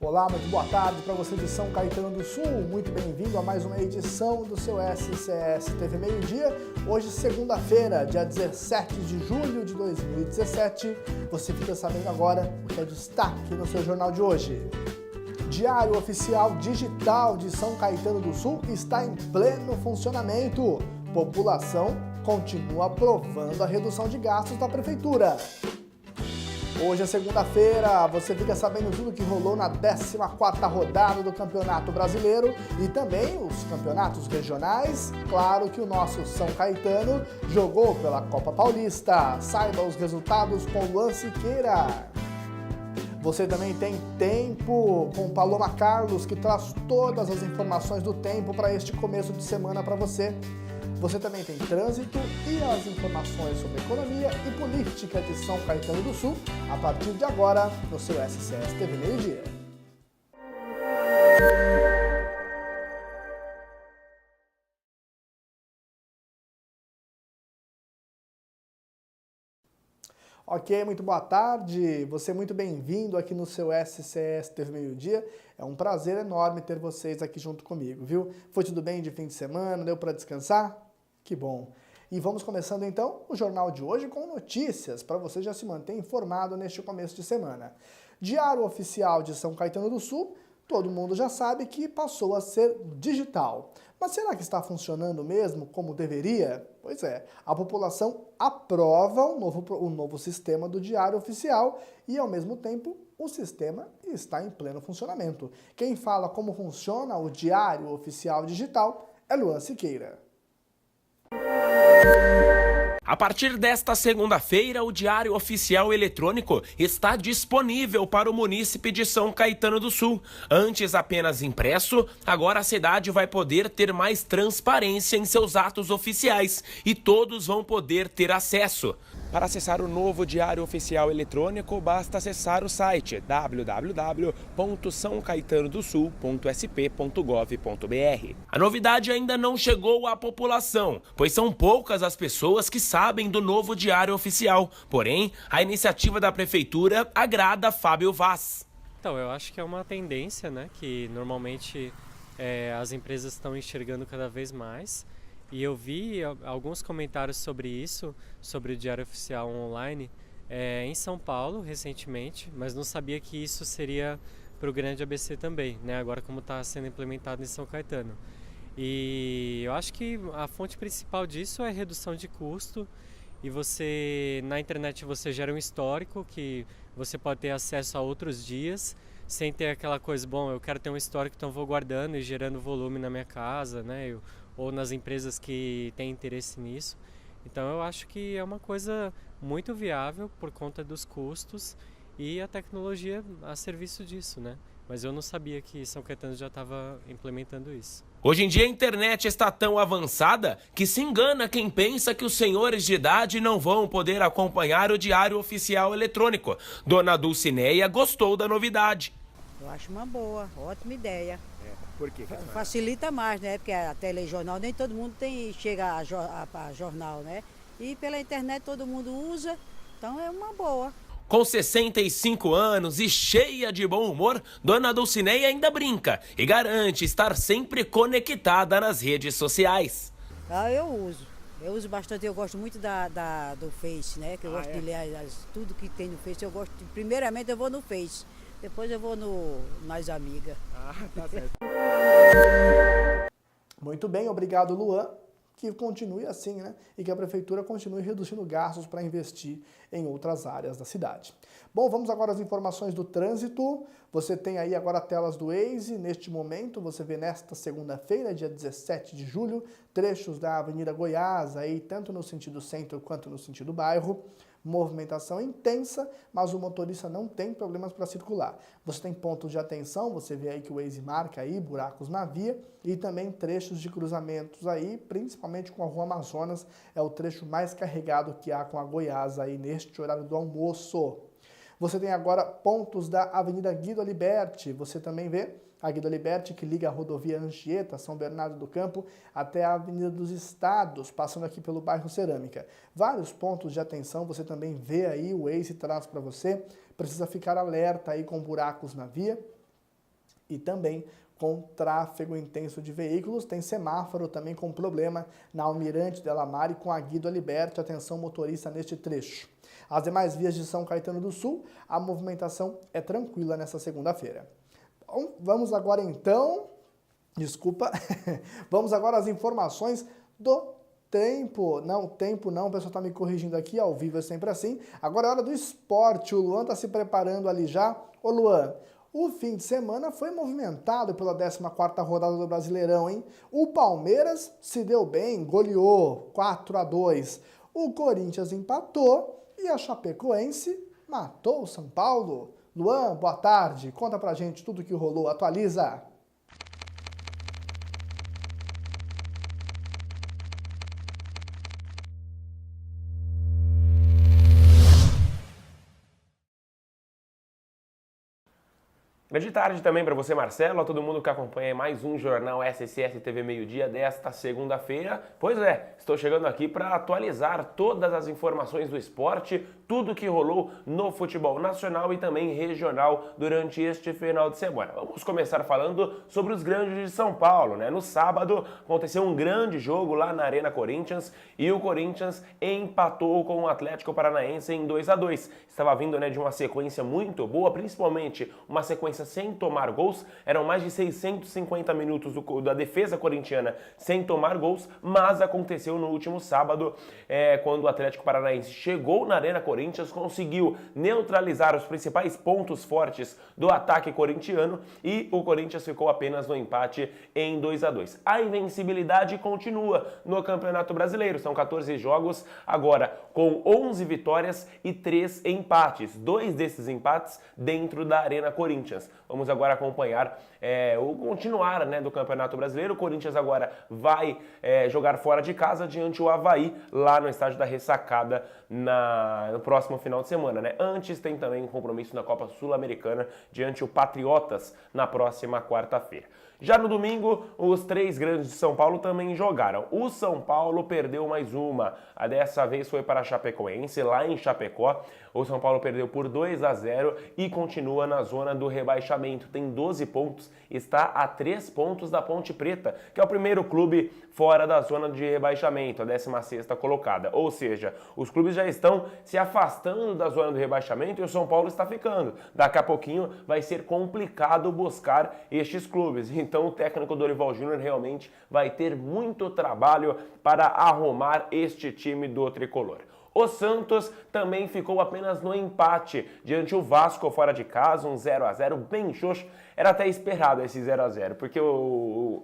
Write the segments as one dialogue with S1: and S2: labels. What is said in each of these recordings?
S1: Olá, muito boa tarde para você de São Caetano do Sul. Muito bem-vindo a mais uma edição do seu SCS TV Meio Dia. Hoje, segunda-feira, dia 17 de julho de 2017. Você fica sabendo agora o que é destaque no seu jornal de hoje. Diário Oficial Digital de São Caetano do Sul está em pleno funcionamento. População continua aprovando a redução de gastos da Prefeitura. Hoje é segunda-feira, você fica sabendo tudo que rolou na 14ª rodada do Campeonato Brasileiro e também os campeonatos regionais. Claro que o nosso São Caetano jogou pela Copa Paulista. Saiba os resultados com Luan Siqueira. Você também tem Tempo com Paloma Carlos, que traz todas as informações do tempo para este começo de semana para você. Você também tem Trânsito e as informações sobre economia e política de São Caetano do Sul, a partir de agora, no seu SCS TV Meio Dia. Ok, muito boa tarde, você é muito bem-vindo aqui no seu SCS TV Meio Dia. É um prazer enorme ter vocês aqui junto comigo, viu? Foi tudo bem de fim de semana? Deu para descansar? Que bom! E vamos começando então o jornal de hoje com notícias para você já se manter informado neste começo de semana. Diário Oficial de São Caetano do Sul, todo mundo já sabe que passou a ser digital. Mas será que está funcionando mesmo como deveria? Pois é, a população aprova o novo sistema do Diário Oficial e, ao mesmo tempo, o sistema está em pleno funcionamento. Quem fala como funciona o Diário Oficial Digital é Luan Siqueira.
S2: A partir desta segunda-feira, o Diário Oficial Eletrônico está disponível para o munícipe de São Caetano do Sul. Antes apenas impresso, agora a cidade vai poder ter mais transparência em seus atos oficiais e todos vão poder ter acesso. Para acessar o novo Diário Oficial Eletrônico, basta acessar o site www.saocaetanodosul.sp.gov.br. A novidade ainda não chegou à população, pois são poucas as pessoas que sabem do novo Diário Oficial. Porém, a iniciativa da Prefeitura agrada Fábio Vaz.
S3: Então, eu acho que é uma tendência, né, que normalmente as empresas estão enxergando cada vez mais. E eu vi alguns comentários sobre isso, sobre o Diário Oficial Online, em São Paulo recentemente, mas não sabia que isso seria para o Grande ABC também, né? Agora como está sendo implementado em São Caetano. E eu acho que a fonte principal disso é redução de custo e você, na internet você gera um histórico que você pode ter acesso a outros dias, sem ter aquela coisa, bom, eu quero ter um histórico, então vou guardando e gerando volume na minha casa, né? Ou nas empresas que têm interesse nisso. Então eu acho que é uma coisa muito viável por conta dos custos e a tecnologia a serviço disso, né? Mas eu não sabia que São Caetano já estava implementando isso.
S2: Hoje em dia a internet está tão avançada que se engana quem pensa que os senhores de idade não vão poder acompanhar o Diário Oficial Eletrônico. Dona Dulcineia gostou da novidade.
S4: Eu acho uma boa, ótima ideia.
S5: Por quê?
S4: Facilita mais, né? Porque a telejornal nem todo mundo chega a jornal, né? E pela internet todo mundo usa, então é uma boa.
S2: Com 65 anos e cheia de bom humor, Dona Dulcineia ainda brinca e garante estar sempre conectada nas redes sociais.
S4: Eu uso bastante, eu gosto muito do Face, né? Que eu gosto de ler tudo que tem no Face, eu gosto, primeiramente eu vou no Face. Depois eu vou nas amigas.
S5: Tá certo.
S1: Muito bem, obrigado, Luan. Que continue assim, né? E que a Prefeitura continue reduzindo gastos para investir em outras áreas da cidade. Bom, vamos agora às informações do trânsito. Você tem aí agora telas do Waze. Neste momento, você vê nesta segunda-feira, dia 17 de julho, trechos da Avenida Goiás, aí tanto no sentido centro quanto no sentido bairro. Movimentação intensa, mas o motorista não tem problemas para circular. Você tem pontos de atenção, você vê aí que o Waze marca aí buracos na via e também trechos de cruzamentos aí, principalmente com a Rua Amazonas, é o trecho mais carregado que há com a Goiás aí neste horário do almoço. Você tem agora pontos da Avenida Guido Aliberti, você também vê a Guido Aliberti, que liga a rodovia Anchieta, São Bernardo do Campo, até a Avenida dos Estados, passando aqui pelo bairro Cerâmica. Vários pontos de atenção, você também vê aí, o Waze traz para você. Precisa ficar alerta aí com buracos na via. e também com tráfego intenso de veículos. Tem semáforo também com problema na Almirante Delamare com a Guido Aliberti. Atenção motorista neste trecho. As demais vias de São Caetano do Sul, a movimentação é tranquila nessa segunda-feira. Bom, vamos agora então, vamos agora às informações do tempo. Não, tempo não, o pessoal está me corrigindo aqui, ao vivo é sempre assim. Agora é hora do esporte, o Luan está se preparando ali já. Ô Luan, o fim de semana foi movimentado pela 14ª rodada do Brasileirão, hein? O Palmeiras se deu bem, goleou 4-2. O Corinthians empatou e a Chapecoense matou o São Paulo. Luan, boa tarde. Conta pra gente tudo que rolou. Atualiza.
S2: Grande tarde também para você, Marcelo, a todo mundo que acompanha mais um Jornal SCS TV Meio-Dia desta segunda-feira. Pois é, estou chegando aqui para atualizar todas as informações do esporte, tudo que rolou no futebol nacional e também regional durante este final de semana. Vamos começar falando sobre os grandes de São Paulo, né? No sábado aconteceu um grande jogo lá na Arena Corinthians e o Corinthians empatou com o Atlético Paranaense em 2-2. Estava vindo, né, de uma sequência muito boa, principalmente uma sequência sem tomar gols, eram mais de 650 minutos da defesa corintiana sem tomar gols, mas aconteceu no último sábado, quando o Atlético Paranaense chegou na Arena Corinthians, conseguiu neutralizar os principais pontos fortes do ataque corintiano e o Corinthians ficou apenas no empate em 2-2. A invencibilidade continua no Campeonato Brasileiro, são 14 jogos, agora com 11 vitórias e 3 empates, 2 desses empates dentro da Arena Corinthians. Vamos agora acompanhar o continuar, né, do Campeonato Brasileiro. O Corinthians agora vai jogar fora de casa diante do Avaí, lá no estádio da Ressacada, no próximo final de semana, né? Antes tem também um compromisso na Copa Sul-Americana diante do Patriotas na próxima quarta-feira. Já no domingo, os 3 grandes de São Paulo também jogaram. O São Paulo perdeu mais uma. Dessa vez foi para a Chapecoense, lá em Chapecó. O São Paulo perdeu por 2-0 e continua na zona do rebaixamento. Tem 12 pontos, está a 3 pontos da Ponte Preta, que é o primeiro clube fora da zona de rebaixamento, a 16ª colocada. Ou seja, os clubes já estão se afastando da zona do rebaixamento e o São Paulo está ficando. Daqui a pouquinho vai ser complicado buscar estes clubes. Então o técnico Dorival Júnior realmente vai ter muito trabalho para arrumar este time do tricolor. O Santos também ficou apenas no empate diante o Vasco fora de casa, um 0-0 bem xoxo. Era até esperado esse 0-0, porque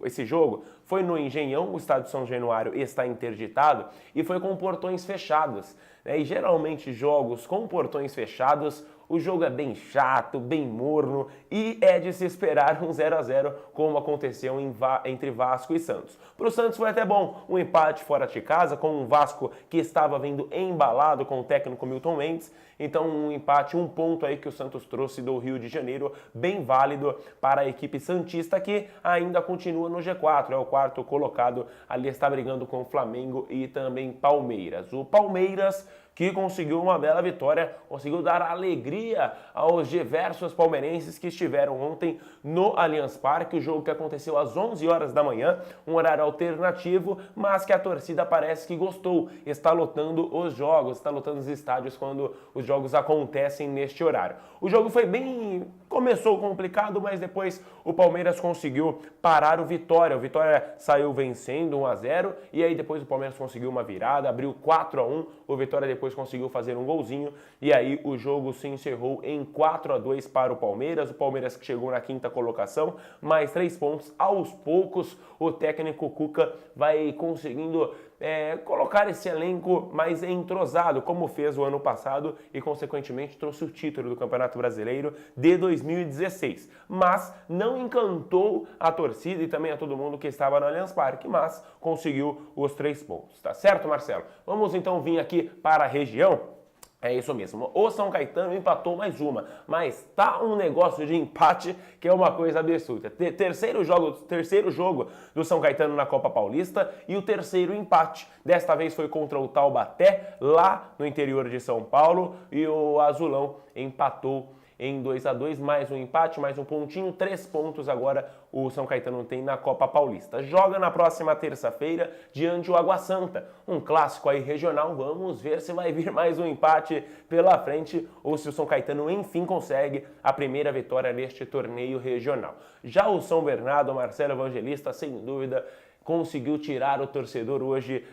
S2: esse jogo foi no Engenhão, o estádio São Januário está interditado e foi com portões fechados. E geralmente jogos com portões fechados, o jogo é bem chato, bem morno e é de se esperar um 0-0 como aconteceu entre Vasco e Santos. Para o Santos foi até bom, um empate fora de casa com um Vasco que estava vindo embalado com o técnico Milton Mendes. Então um empate, um ponto aí que o Santos trouxe do Rio de Janeiro, bem válido para a equipe santista que ainda continua no G4, é o 4º colocado, ali está brigando com o Flamengo e também Palmeiras. O Palmeiras, que conseguiu uma bela vitória, conseguiu dar alegria aos diversos palmeirenses que estiveram ontem no Allianz Parque, o jogo que aconteceu às 11 horas da manhã, um horário alternativo, mas que a torcida parece que gostou, está lotando os jogos, está lotando os estádios quando os jogos acontecem neste horário. O jogo foi começou complicado, mas depois o Palmeiras conseguiu parar o Vitória saiu vencendo 1-0 e aí depois o Palmeiras conseguiu uma virada, abriu 4-1, o Vitória depois conseguiu fazer um golzinho e aí o jogo se encerrou em 4-2 para o Palmeiras que chegou na 5ª colocação, mais 3 pontos. Aos poucos o técnico Cuca vai conseguindo colocar esse elenco mais entrosado, como fez o ano passado e consequentemente trouxe o título do Campeonato Brasileiro de 2016, mas não encantou a torcida e também a todo mundo que estava no Allianz Parque, mas conseguiu os 3 pontos, tá certo, Marcelo? Vamos então vir aqui para a região. É isso mesmo, o São Caetano empatou mais uma, mas tá um negócio de empate que é uma coisa absurda. Terceiro jogo do São Caetano na Copa Paulista e o terceiro empate. Desta vez foi contra o Taubaté, lá no interior de São Paulo, e o Azulão empatou em 2-2, mais um empate, mais um pontinho, 3 pontos agora o São Caetano tem na Copa Paulista. Joga na próxima terça-feira diante do Água Santa, um clássico aí regional. Vamos ver se vai vir mais um empate pela frente ou se o São Caetano enfim consegue a primeira vitória neste torneio regional. Já o São Bernardo, Marcelo Evangelista, sem dúvida, conseguiu tirar o torcedor hoje,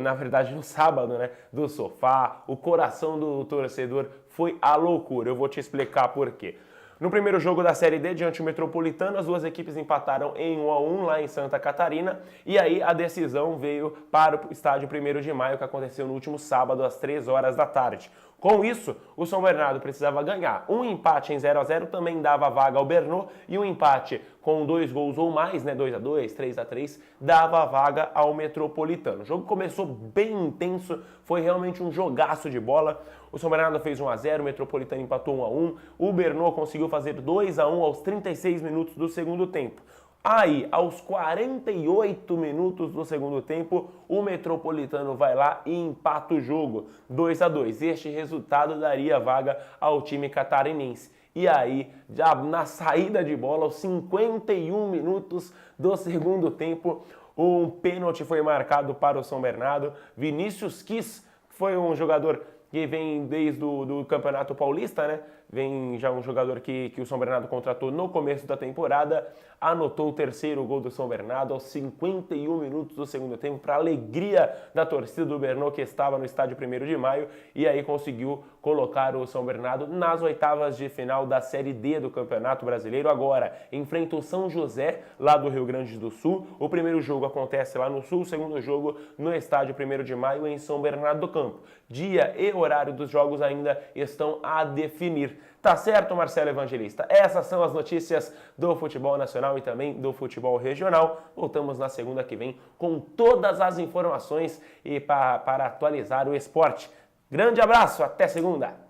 S2: na verdade no sábado, né, do sofá. O coração do torcedor foi a loucura. Eu vou te explicar por quê. No primeiro jogo da Série D, diante do Metropolitano, as duas equipes empataram em 1-1 lá em Santa Catarina, e aí a decisão veio para o estádio 1º de Maio, que aconteceu no último sábado, às 3 horas da tarde. Com isso, o São Bernardo precisava ganhar. Um empate em 0-0 também dava vaga ao Bernô, e um empate com 2 gols ou mais, né, 2-2, 3-3, dava vaga ao Metropolitano. O jogo começou bem intenso, foi realmente um jogaço de bola. O São Bernardo fez 1-0, o Metropolitano empatou 1-1, o Bernô conseguiu fazer 2-1 aos 36 minutos do segundo tempo. Aí, aos 48 minutos do segundo tempo, o Metropolitano vai lá e empata o jogo, 2-2. Este resultado daria vaga ao time catarinense. E aí, já na saída de bola, aos 51 minutos do segundo tempo, um pênalti foi marcado para o São Bernardo. Vinícius Kiss foi um jogador que vem desde o Campeonato Paulista, né? Vem já um jogador que o São Bernardo contratou no começo da temporada, anotou o terceiro gol do São Bernardo aos 51 minutos do segundo tempo, para a alegria da torcida do Bernô, que estava no estádio 1º de Maio, e aí conseguiu colocar o São Bernardo nas oitavas de final da Série D do Campeonato Brasileiro. Agora enfrenta o São José, lá do Rio Grande do Sul. O primeiro jogo acontece lá no Sul, o segundo jogo no estádio 1º de Maio, em São Bernardo do Campo. Dia e horário dos jogos ainda estão a definir. Tá certo, Marcelo Evangelista? Essas são as notícias do futebol nacional e também do futebol regional. Voltamos na segunda que vem com todas as informações e para atualizar o esporte. Grande abraço, até segunda!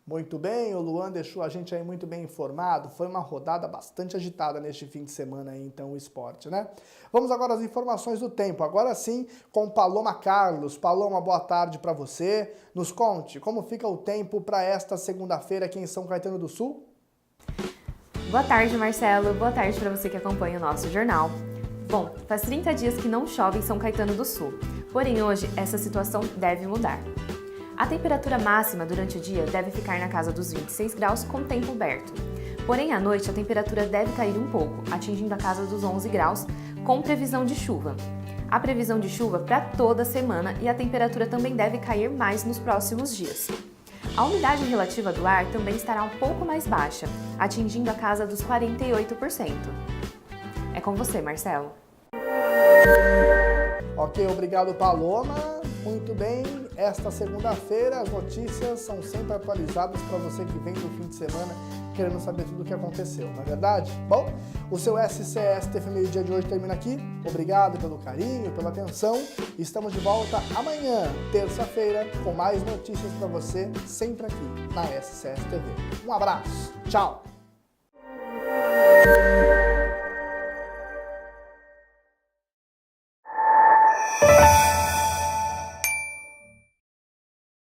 S1: Muito bem, o Luan deixou a gente aí muito bem informado. Foi uma rodada bastante agitada neste fim de semana aí, então, o esporte, né? Vamos agora às informações do tempo. Agora sim, com Paloma Carlos. Paloma, boa tarde para você. Nos conte como fica o tempo para esta segunda-feira aqui em São Caetano do Sul.
S5: Boa tarde, Marcelo. Boa tarde para você que acompanha o nosso jornal. Bom, faz 30 dias que não chove em São Caetano do Sul. Porém, hoje essa situação deve mudar. A temperatura máxima durante o dia deve ficar na casa dos 26 graus com tempo aberto. Porém, à noite a temperatura deve cair um pouco, atingindo a casa dos 11 graus, com previsão de chuva. Há previsão de chuva para toda a semana e a temperatura também deve cair mais nos próximos dias. A umidade relativa do ar também estará um pouco mais baixa, atingindo a casa dos 48%. É com você, Marcelo.
S1: Ok, obrigado, Paloma. Muito bem, esta segunda-feira as notícias são sempre atualizadas para você que vem do fim de semana querendo saber tudo o que aconteceu, não é verdade? Bom, o seu SCS TV Meio Dia de hoje termina aqui. Obrigado pelo carinho, pela atenção. Estamos de volta amanhã, terça-feira, com mais notícias para você, sempre aqui na SCS TV. Um abraço, tchau!